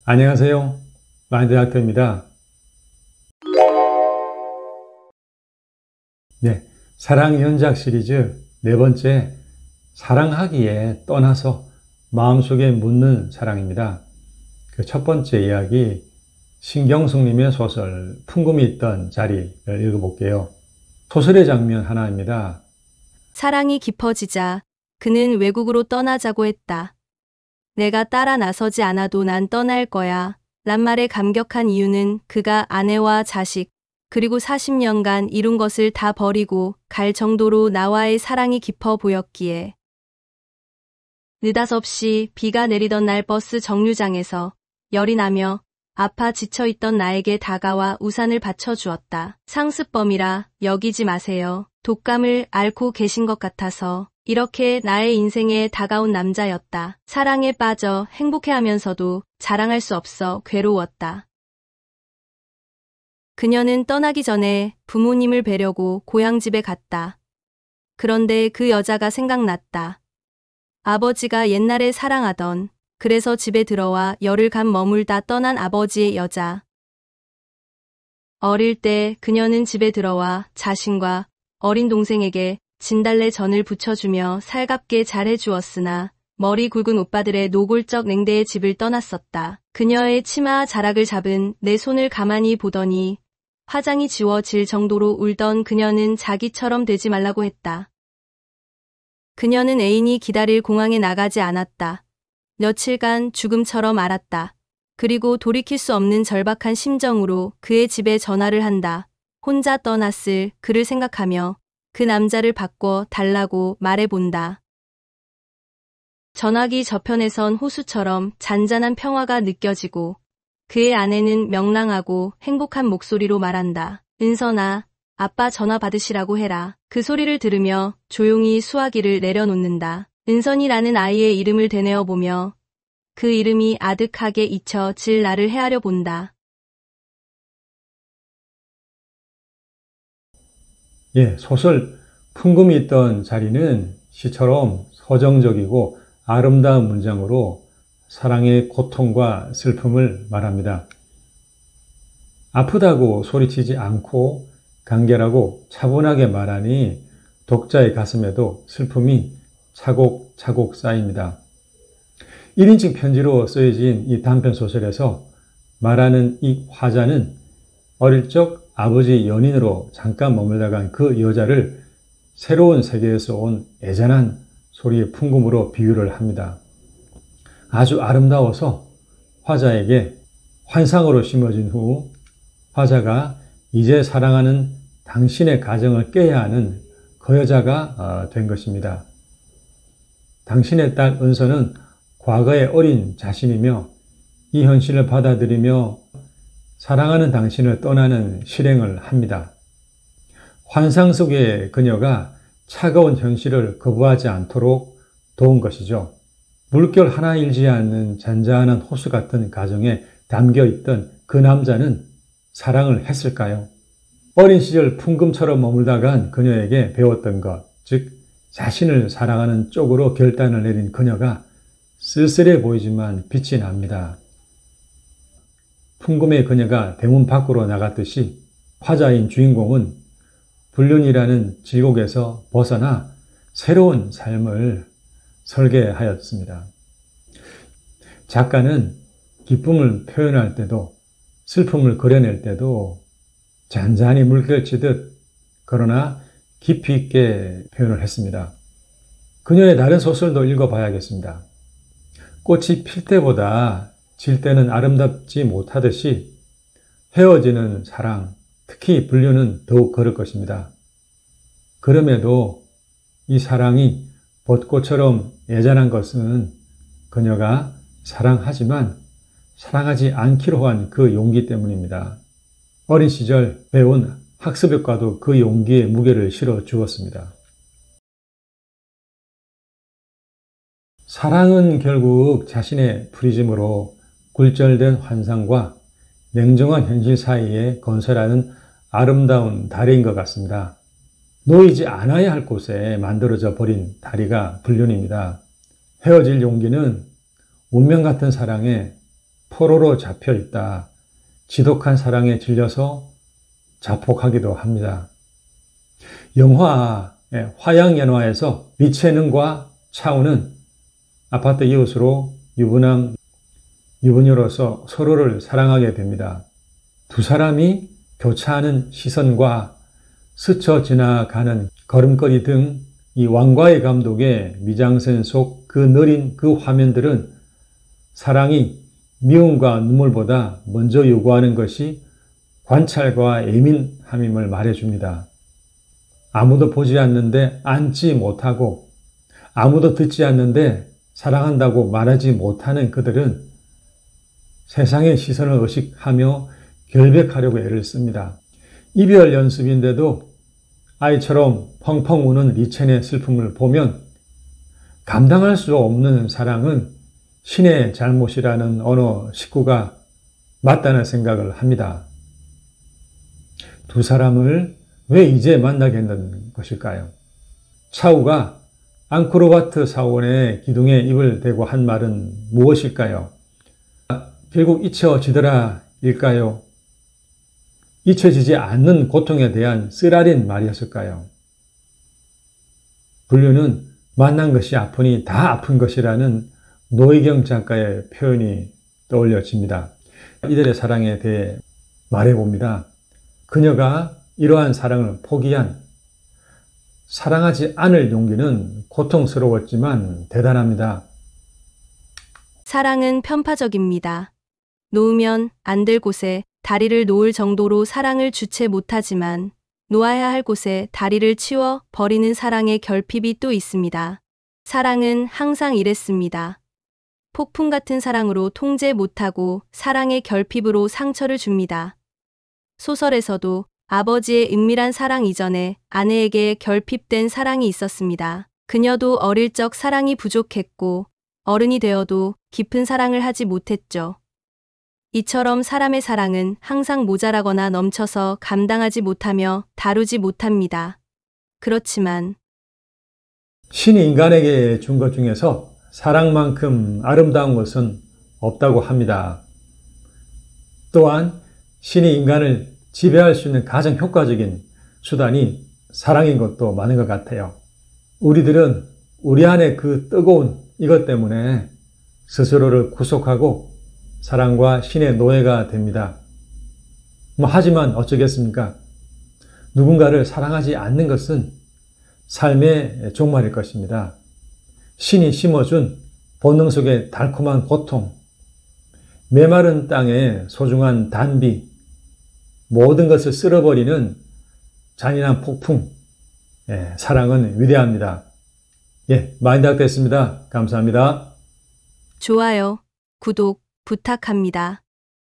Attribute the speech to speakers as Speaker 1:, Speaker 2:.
Speaker 1: 안녕하세요. 마인드닥터입니다. 네, 사랑 연작 시리즈 네 번째, 사랑하기에 떠나서 마음속에 묻는 사랑입니다. 그 첫 번째 이야기, 신경숙님의 소설 풍금이 있던 자리를 읽어볼게요. 소설의 장면 하나입니다.
Speaker 2: 사랑이 깊어지자 그는 외국으로 떠나자고 했다. 내가 따라 나서지 않아도 난 떠날 거야. 란 말에 감격한 이유는 그가 아내와 자식, 그리고 40년간 이룬 것을 다 버리고 갈 정도로 나와의 사랑이 깊어 보였기에. 느닷없이 비가 내리던 날 버스 정류장에서 열이 나며 아파 지쳐있던 나에게 다가와 우산을 받쳐주었다. 상습범이라 여기지 마세요. 독감을 앓고 계신 것 같아서. 이렇게 나의 인생에 다가온 남자였다. 사랑에 빠져 행복해하면서도 자랑할 수 없어 괴로웠다. 그녀는 떠나기 전에 부모님을 뵈려고 고향집에 갔다. 그런데 그 여자가 생각났다. 아버지가 옛날에 사랑하던, 그래서 집에 들어와 열흘간 머물다 떠난 아버지의 여자. 어릴 때 그녀는 집에 들어와 자신과 어린 동생에게 진달래 전을 부쳐주며 살갑게 잘해주었으나 머리 굵은 오빠들의 노골적 냉대의 집을 떠났었다. 그녀의 치마 자락을 잡은 내 손을 가만히 보더니 화장이 지워질 정도로 울던 그녀는 자기처럼 되지 말라고 했다. 그녀는 애인이 기다릴 공항에 나가지 않았다. 며칠간 죽음처럼 앓았다. 그리고 돌이킬 수 없는 절박한 심정으로 그의 집에 전화를 한다. 혼자 떠났을 그를 생각하며 그 남자를 바꿔 달라고 말해본다. 전화기 저편에선 호수처럼 잔잔한 평화가 느껴지고 그의 아내는 명랑하고 행복한 목소리로 말한다. 은선아, 아빠 전화 받으시라고 해라. 그 소리를 들으며 조용히 수화기를 내려놓는다. 은선이라는 아이의 이름을 되뇌어 보며 그 이름이 아득하게 잊혀질 날을 헤아려 본다.
Speaker 1: 예, 소설 풍금이 있던 자리는 시처럼 서정적이고 아름다운 문장으로 사랑의 고통과 슬픔을 말합니다. 아프다고 소리치지 않고 간결하고 차분하게 말하니 독자의 가슴에도 슬픔이 차곡차곡 쌓입니다. 1인칭 편지로 쓰여진 이 단편 소설에서 말하는 이 화자는 어릴 적 아버지 연인으로 잠깐 머물다 간 그 여자를 새로운 세계에서 온 애잔한 소리의 풍금으로 비유를 합니다. 아주 아름다워서 화자에게 환상으로 심어진 후 화자가 이제 사랑하는 당신의 가정을 깨야 하는 그 여자가 된 것입니다. 당신의 딸 은서는 과거의 어린 자신이며 이 현실을 받아들이며 사랑하는 당신을 떠나는 실행을 합니다. 환상 속의 그녀가 차가운 현실을 거부하지 않도록 도운 것이죠. 물결 하나 일지 않는 잔잔한 호수 같은 가정에 담겨있던 그 남자는 사랑을 했을까요? 어린 시절 풍금처럼 머물다간 그녀에게 배웠던 것, 즉 자신을 사랑하는 쪽으로 결단을 내린 그녀가 쓸쓸해 보이지만 빛이 납니다. 풍금의 그녀가 대문 밖으로 나갔듯이 화자인 주인공은 불륜이라는 지옥에서 벗어나 새로운 삶을 설계하였습니다. 작가는 기쁨을 표현할 때도 슬픔을 그려낼 때도 잔잔히 물결치듯 그러나 깊이 있게 표현을 했습니다. 그녀의 다른 소설도 읽어봐야겠습니다. 꽃이 필 때보다 질 때는 아름답지 못하듯이 헤어지는 사랑, 특히 불륜은 더욱 그럴 것입니다. 그럼에도 이 사랑이 벚꽃처럼 애잔한 것은 그녀가 사랑하지만 사랑하지 않기로 한 그 용기 때문입니다. 어린 시절 배운 학습효과도 그 용기에 무게를 실어 주었습니다. 사랑은 결국 자신의 프리즘으로 굴절된 환상과 냉정한 현실 사이에 건설하는 아름다운 다리인 것 같습니다. 놓이지 않아야 할 곳에 만들어져 버린 다리가 불륜입니다. 헤어질 용기는 운명 같은 사랑에 포로로 잡혀 있다. 지독한 사랑에 질려서 자폭하기도 합니다. 영화 화양연화에서 리체능과 차우는 아파트 이웃으로 유부남, 유부녀로서 서로를 사랑하게 됩니다. 두 사람이 교차하는 시선과 스쳐 지나가는 걸음걸이 등 이 왕과의 감독의 미장센 속 그 느린 그 화면들은 사랑이 미움과 눈물보다 먼저 요구하는 것이 관찰과 예민함임을 말해줍니다. 아무도 보지 않는데 앉지 못하고 아무도 듣지 않는데 사랑한다고 말하지 못하는 그들은 세상의 시선을 의식하며 결백하려고 애를 씁니다. 이별 연습인데도 아이처럼 펑펑 우는 리첸의 슬픔을 보면 감당할 수 없는 사랑은 신의 잘못이라는 어느 식구가 맞다는 생각을 합니다. 두 사람을 왜 이제 만나겠는 것일까요? 차우가 앙코르와트 사원의 기둥에 입을 대고 한 말은 무엇일까요? 결국 잊혀지더라 일까요? 잊혀지지 않는 고통에 대한 쓰라린 말이었을까요? 분류는 만난 것이 아프니 다 아픈 것이라는 노희경 작가의 표현이 떠올려집니다. 이들의 사랑에 대해 말해봅니다. 그녀가 이러한 사랑을 포기한 사랑하지 않을 용기는 고통스러웠지만 대단합니다.
Speaker 2: 사랑은 편파적입니다. 놓으면 안 될 곳에 다리를 놓을 정도로 사랑을 주체 못하지만 놓아야 할 곳에 다리를 치워 버리는 사랑의 결핍이 또 있습니다. 사랑은 항상 이랬습니다. 폭풍 같은 사랑으로 통제 못하고 사랑의 결핍으로 상처를 줍니다. 소설에서도 아버지의 은밀한 사랑 이전에 아내에게 결핍된 사랑이 있었습니다. 그녀도 어릴 적 사랑이 부족했고 어른이 되어도 깊은 사랑을 하지 못했죠. 이처럼 사람의 사랑은 항상 모자라거나 넘쳐서 감당하지 못하며 다루지 못합니다. 그렇지만
Speaker 1: 신이 인간에게 준 것 중에서 사랑만큼 아름다운 것은 없다고 합니다. 또한 신이 인간을 지배할 수 있는 가장 효과적인 수단이 사랑인 것도 많은 것 같아요. 우리들은 우리 안에 그 뜨거운 이것 때문에 스스로를 구속하고 사랑과 신의 노예가 됩니다. 하지만 어쩌겠습니까? 누군가를 사랑하지 않는 것은 삶의 종말일 것입니다. 신이 심어준 본능 속의 달콤한 고통, 메마른 땅의 소중한 단비, 모든 것을 쓸어버리는 잔인한 폭풍, 사랑은 위대합니다. 마인드학 됐습니다. 감사합니다.
Speaker 2: 좋아요, 구독 부탁합니다.